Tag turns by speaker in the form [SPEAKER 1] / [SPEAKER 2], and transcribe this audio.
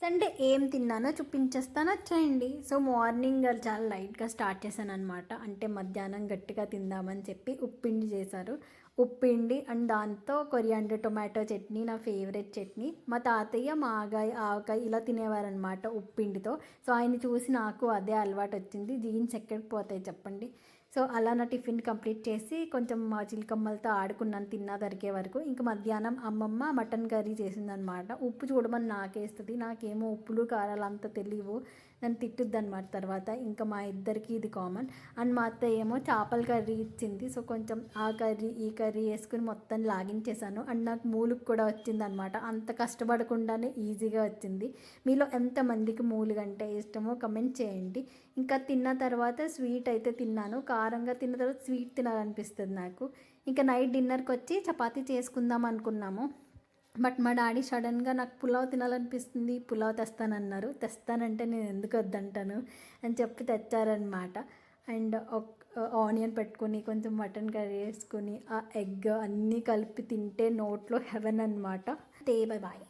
[SPEAKER 1] అంటే ఏం తిన్నానో చూపించేస్తాను వచ్చేయండి. సో మార్నింగ్ చాలా లైట్గా స్టార్ట్ చేశాను అనమాట. అంటే మధ్యాహ్నం గట్టిగా తిందామని చెప్పి ఉప్పిండి చేశారు. ఉప్పిండి అండ్ దాంతో కొరియాండర్ టొమాటో చట్నీ నా ఫేవరెట్ చట్నీ. మా తాతయ్య మాగాయ ఆవకాయ ఇలా తినేవారనమాట ఉప్పిండితో. సో ఆయన చూసి నాకు అదే అలవాటు వచ్చింది. జీన్స్ ఎక్కడికి పోతాయి చెప్పండి. సో అలా నా టిఫిన్ కంప్లీట్ చేసి కొంచెం మా చిలకమ్మలతో ఆడుకున్నాను తిన్నా దొరికే వరకు. ఇంక మధ్యాహ్నం అమ్మమ్మ మటన్ కర్రీ చేసిందనమాట. ఉప్పు చూడమని నాకేస్తుంది, నాకేమో ఉప్పులు కారాలు అంత తెలియవు, నన్ను తిట్టుద్ది అనమాట తర్వాత. ఇంకా మా ఇద్దరికి ఇది కామన్. అండ్ మా అత్త ఏమో చేపల కర్రీ ఇచ్చింది. సో కొంచెం ఆ కర్రీ ఈ కర్రీ వేసుకుని మొత్తం లాగించేసాను. అండ్ నాకు మూలుగు కూడా వచ్చిందనమాట. అంత కష్టపడకుండానే ఈజీగా వచ్చింది. మీలో ఎంతమందికి మూలుగ అంటే ఇష్టమో కమెంట్ చేయండి. ఇంకా తిన్న తర్వాత స్వీట్ అయితే తిన్నాను. కారంగా తిన్న తర్వాత స్వీట్ తినాలనిపిస్తుంది నాకు. ఇంకా నైట్ డిన్నర్కి వచ్చి చపాతీ చేసుకుందాం అనుకున్నాము. బట్ మా డాడీ సడన్గా నాకు పులావ్ తినాలనిపిస్తుంది, పులావ్ తెస్తానన్నారు. తెస్తానంటే నేను ఎందుకు వద్దంటాను అని చెప్పి తెచ్చారనమాట. అండ్ ఆనియన్ పెట్టుకొని కొంచెం మటన్ కర్రీ వేసుకొని ఆ ఎగ్ అన్నీ కలిపి తింటే నోట్లో హెవెన్ అనమాట. టే బై బాయ్.